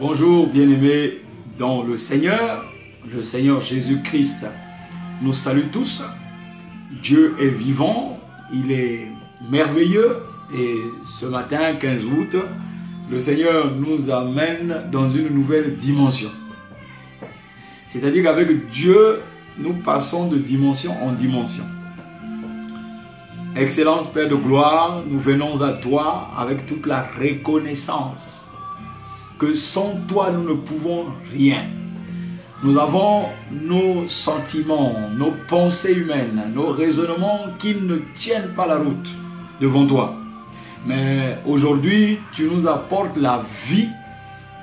Bonjour bien-aimés dans le Seigneur Jésus-Christ nous salue tous. Dieu est vivant, il est merveilleux et ce matin 15 août, le Seigneur nous amène dans une nouvelle dimension. C'est-à-dire qu'avec Dieu, nous passons de dimension en dimension. Excellence Père de gloire, nous venons à toi avec toute la reconnaissance que sans toi nous ne pouvons rien. Nous avons nos sentiments, nos pensées humaines, nos raisonnements qui ne tiennent pas la route devant toi. Mais aujourd'hui, tu nous apportes la vie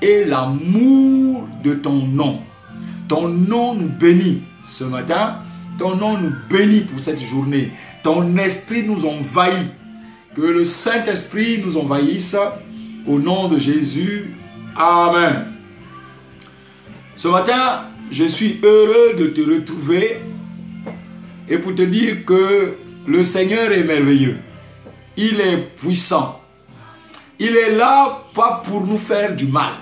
et l'amour de ton nom. Ton nom nous bénit ce matin. Ton nom nous bénit pour cette journée. Ton esprit nous envahit. Que le Saint-Esprit nous envahisse. Au nom de Jésus. Amen. Ce matin, je suis heureux de te retrouver et pour te dire que le Seigneur est merveilleux. Il est puissant. Il est là pas pour nous faire du mal.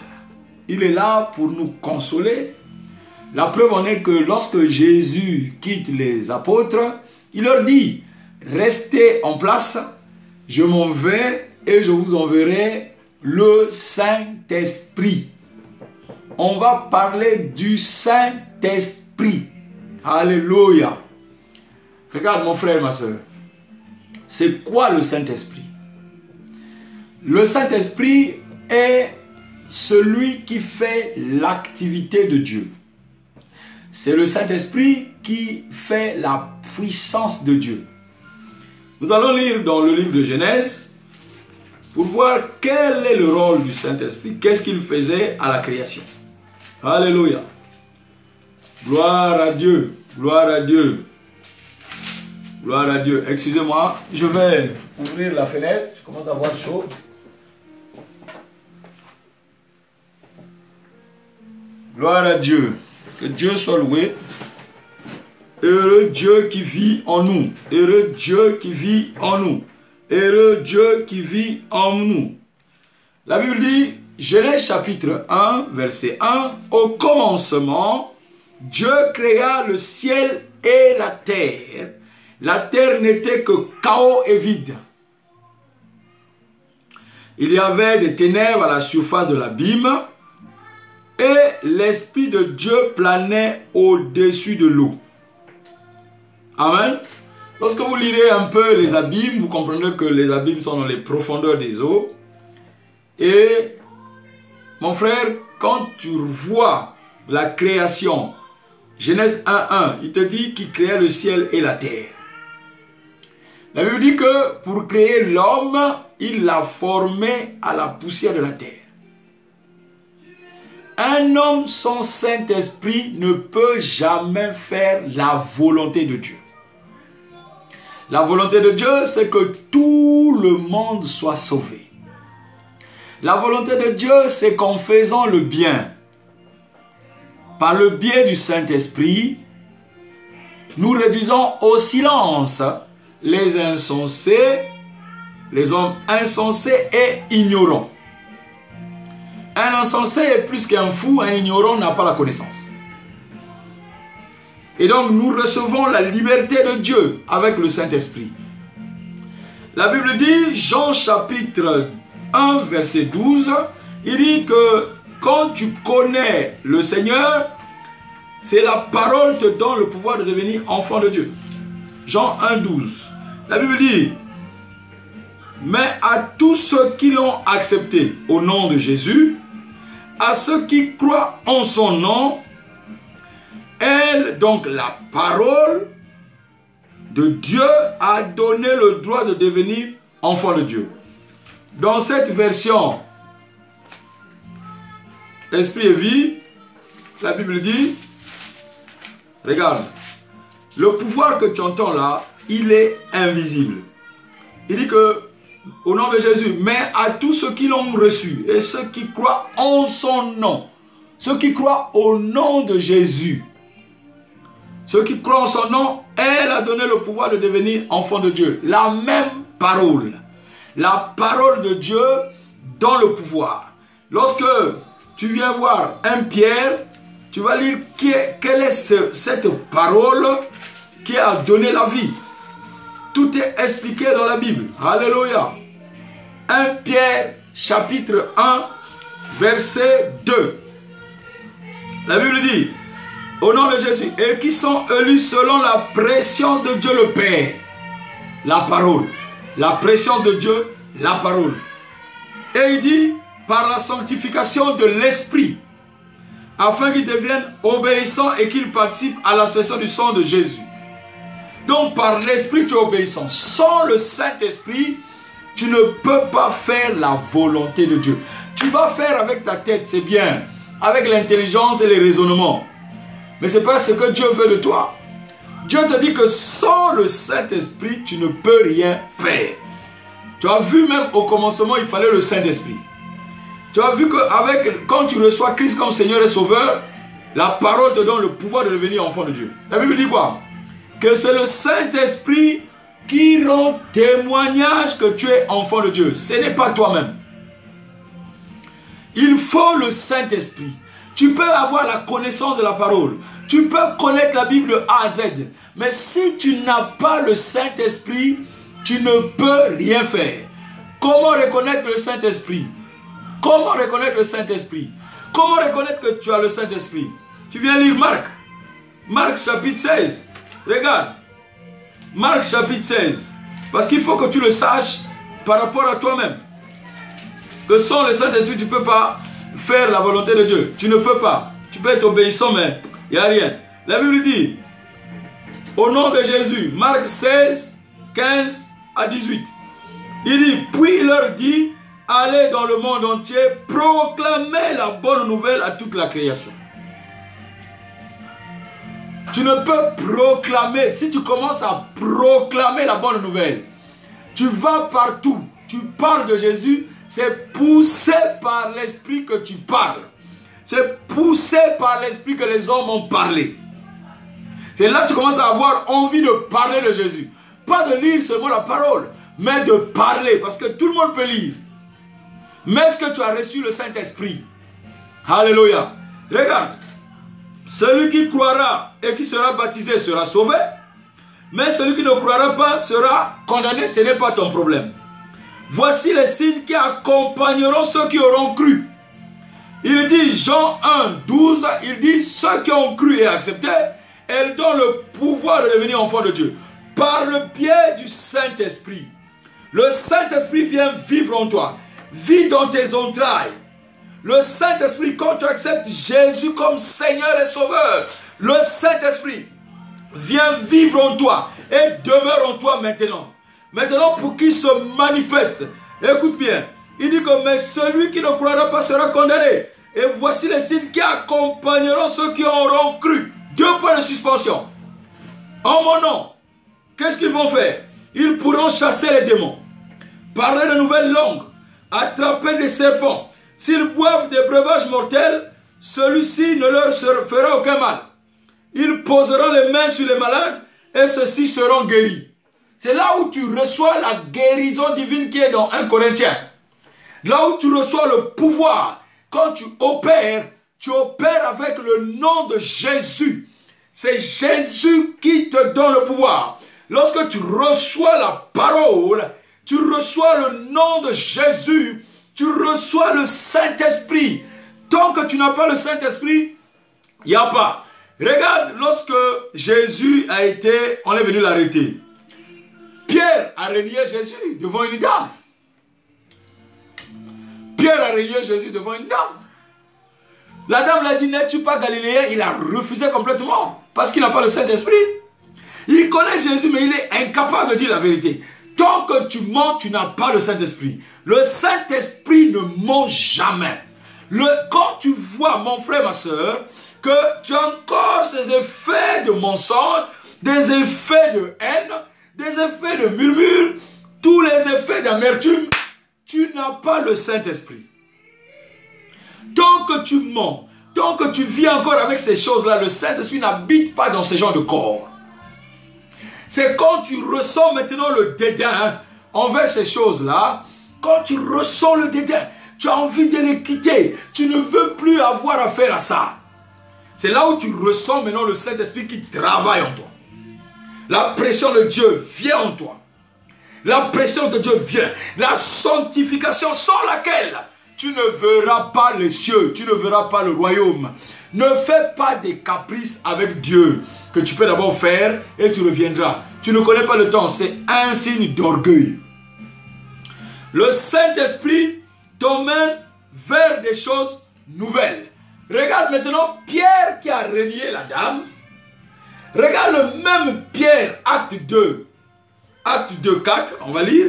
Il est là pour nous consoler. La preuve en est que lorsque Jésus quitte les apôtres, il leur dit, restez en place, je m'en vais et je vous enverrai le Saint-Esprit. On va parler du Saint-Esprit. Alléluia. Regarde mon frère, ma soeur. C'est quoi le Saint-Esprit? Le Saint-Esprit est celui qui fait l'activité de Dieu. C'est le Saint-Esprit qui fait la puissance de Dieu. Nous allons lire dans le livre de Genèse pour voir quel est le rôle du Saint-Esprit. Qu'est-ce qu'il faisait à la création. Alléluia. Gloire à Dieu. Gloire à Dieu. Gloire à Dieu. Excusez-moi, je vais ouvrir la fenêtre. Je commence à avoir chaud. Gloire à Dieu. Que Dieu soit loué. Heureux Dieu qui vit en nous. Heureux Dieu qui vit en nous. Heureux Dieu qui vit en nous. La Bible dit, Genèse chapitre 1, verset 1, au commencement, Dieu créa le ciel et la terre. La terre n'était que chaos et vide. Il y avait des ténèbres à la surface de l'abîme et l'Esprit de Dieu planait au-dessus de l'eau. Amen. Lorsque vous lirez un peu les abîmes, vous comprendrez que les abîmes sont dans les profondeurs des eaux. Et mon frère, quand tu vois la création, Genèse 1.1, il te dit qu'il créa le ciel et la terre. La Bible dit que pour créer l'homme, il l'a formé à la poussière de la terre. Un homme sans Saint-Esprit ne peut jamais faire la volonté de Dieu. La volonté de Dieu, c'est que tout le monde soit sauvé. La volonté de Dieu, c'est qu'en faisant le bien, par le biais du Saint-Esprit, nous réduisons au silence les insensés, les hommes insensés et ignorants. Un insensé est plus qu'un fou, un ignorant n'a pas la connaissance. Et donc nous recevons la liberté de Dieu avec le Saint-Esprit. La Bible dit, Jean chapitre 1 verset 12, il dit que quand tu connais le Seigneur, c'est la parole te donne le pouvoir de devenir enfant de Dieu. Jean 1, 12. La Bible dit, mais à tous ceux qui l'ont accepté au nom de Jésus, à ceux qui croient en son nom, elle, donc la parole de Dieu, a donné le droit de devenir enfant de Dieu. Dans cette version, Esprit et vie, la Bible dit, regarde, le pouvoir que tu entends là, il est invisible. Il dit que, au nom de Jésus, mais à tous ceux qui l'ont reçu et ceux qui croient en son nom, ceux qui croient au nom de Jésus, ceux qui croient en son nom, elle a donné le pouvoir de devenir enfant de Dieu. La même parole. La parole de Dieu dans le pouvoir. Lorsque tu viens voir 1 Pierre, tu vas lire quelle est cette parole qui a donné la vie. Tout est expliqué dans la Bible. Alléluia. 1 Pierre chapitre 1 verset 2. La Bible dit, au nom de Jésus, et qui sont élus selon la préscience de Dieu le Père. La parole. La préscience de Dieu, la parole. Et il dit, par la sanctification de l'Esprit, afin qu'ils deviennent obéissants et qu'ils participent à l'aspersion du sang de Jésus. Donc par l'Esprit tu es obéissant. Sans le Saint-Esprit, tu ne peux pas faire la volonté de Dieu. Tu vas faire avec ta tête, c'est bien, avec l'intelligence et les raisonnements. Mais ce n'est pas ce que Dieu veut de toi. Dieu te dit que sans le Saint-Esprit, tu ne peux rien faire. Tu as vu même au commencement, il fallait le Saint-Esprit. Tu as vu que quand tu reçois Christ comme Seigneur et Sauveur, la parole te donne le pouvoir de devenir enfant de Dieu. La Bible dit quoi? Que c'est le Saint-Esprit qui rend témoignage que tu es enfant de Dieu. Ce n'est pas toi-même. Il faut le Saint-Esprit. Tu peux avoir la connaissance de la parole. Tu peux connaître la Bible de A à Z. Mais si tu n'as pas le Saint-Esprit, tu ne peux rien faire. Comment reconnaître le Saint-Esprit? Comment reconnaître le Saint-Esprit? Comment reconnaître que tu as le Saint-Esprit? Tu viens lire Marc. Marc chapitre 16. Regarde. Marc chapitre 16. Parce qu'il faut que tu le saches par rapport à toi-même. Que sans le Saint-Esprit, tu ne peux pas faire la volonté de Dieu. Tu ne peux pas. Tu peux être obéissant, mais il n'y a rien. La Bible dit, au nom de Jésus, Marc 16, 15 à 18. Il dit, puis il leur dit, allez dans le monde entier, proclamez la bonne nouvelle à toute la création. Tu ne peux proclamer, si tu commences à proclamer la bonne nouvelle, tu vas partout, tu parles de Jésus, c'est poussé par l'Esprit que tu parles. C'est poussé par l'Esprit que les hommes ont parlé. C'est là que tu commences à avoir envie de parler de Jésus. Pas de lire seulement la parole, mais de parler, parce que tout le monde peut lire. Mais est-ce que tu as reçu le Saint-Esprit? Alléluia. Regarde. Celui qui croira et qui sera baptisé sera sauvé. Mais celui qui ne croira pas sera condamné. Ce n'est pas ton problème. Voici les signes qui accompagneront ceux qui auront cru. Il dit, Jean 1, 12, il dit, ceux qui ont cru et accepté, elle donne le pouvoir de devenir enfant de Dieu. Par le biais du Saint-Esprit. Le Saint-Esprit vient vivre en toi. Vit dans tes entrailles. Le Saint-Esprit, quand tu acceptes Jésus comme Seigneur et Sauveur, le Saint-Esprit vient vivre en toi et demeure en toi maintenant. Maintenant, pour qu'il se manifeste, écoute bien, il dit que mais celui qui ne croira pas sera condamné. Et voici les signes qui accompagneront ceux qui auront cru. 2 points de suspension. En mon nom, qu'est-ce qu'ils vont faire? Ils pourront chasser les démons, parler de nouvelles langues, attraper des serpents. S'ils boivent des breuvages mortels, celui-ci ne leur fera aucun mal. Ils poseront les mains sur les malades et ceux-ci seront guéris. C'est là où tu reçois la guérison divine qui est dans 1 Corinthiens. Là où tu reçois le pouvoir. Quand tu opères avec le nom de Jésus. C'est Jésus qui te donne le pouvoir. Lorsque tu reçois la parole, tu reçois le nom de Jésus. Tu reçois le Saint-Esprit. Tant que tu n'as pas le Saint-Esprit, il n'y a pas. Regarde, lorsque Jésus on est venu l'arrêter. Pierre a renié Jésus devant une dame. Pierre a renié Jésus devant une dame. La dame l'a dit, n'es-tu pas galiléen? Il a refusé complètement parce qu'il n'a pas le Saint-Esprit. Il connaît Jésus, mais il est incapable de dire la vérité. Tant que tu mens, tu n'as pas le Saint-Esprit. Le Saint-Esprit ne ment jamais. Quand tu vois, mon frère, ma soeur, que tu as encore ces effets de mensonge, des effets de haine, des effets de murmure, tous les effets d'amertume, tu n'as pas le Saint-Esprit. Tant que tu mens, tant que tu vis encore avec ces choses-là, le Saint-Esprit n'habite pas dans ces genres de corps. C'est quand tu ressens maintenant le dédain envers ces choses-là, quand tu ressens le dédain, Tu as envie de les quitter. Tu ne veux plus avoir affaire à ça. C'est là où tu ressens maintenant le Saint-Esprit qui travaille en toi. La pression de Dieu vient en toi. La pression de Dieu vient. La sanctification sans laquelle tu ne verras pas les cieux. Tu ne verras pas le royaume. Ne fais pas des caprices avec Dieu que tu peux d'abord faire et tu reviendras. Tu ne connais pas le temps. C'est un signe d'orgueil. Le Saint-Esprit t'emmène vers des choses nouvelles. Regarde maintenant Pierre qui a renié la dame. Regarde le même Pierre, acte 2. Acte 2, 4, on va lire.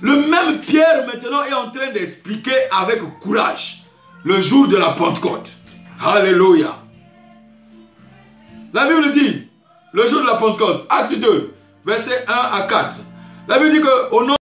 Le même Pierre maintenant est en train d'expliquer avec courage le jour de la Pentecôte. Alléluia. La Bible dit, le jour de la Pentecôte, acte 2, versets 1 à 4. La Bible dit que au nom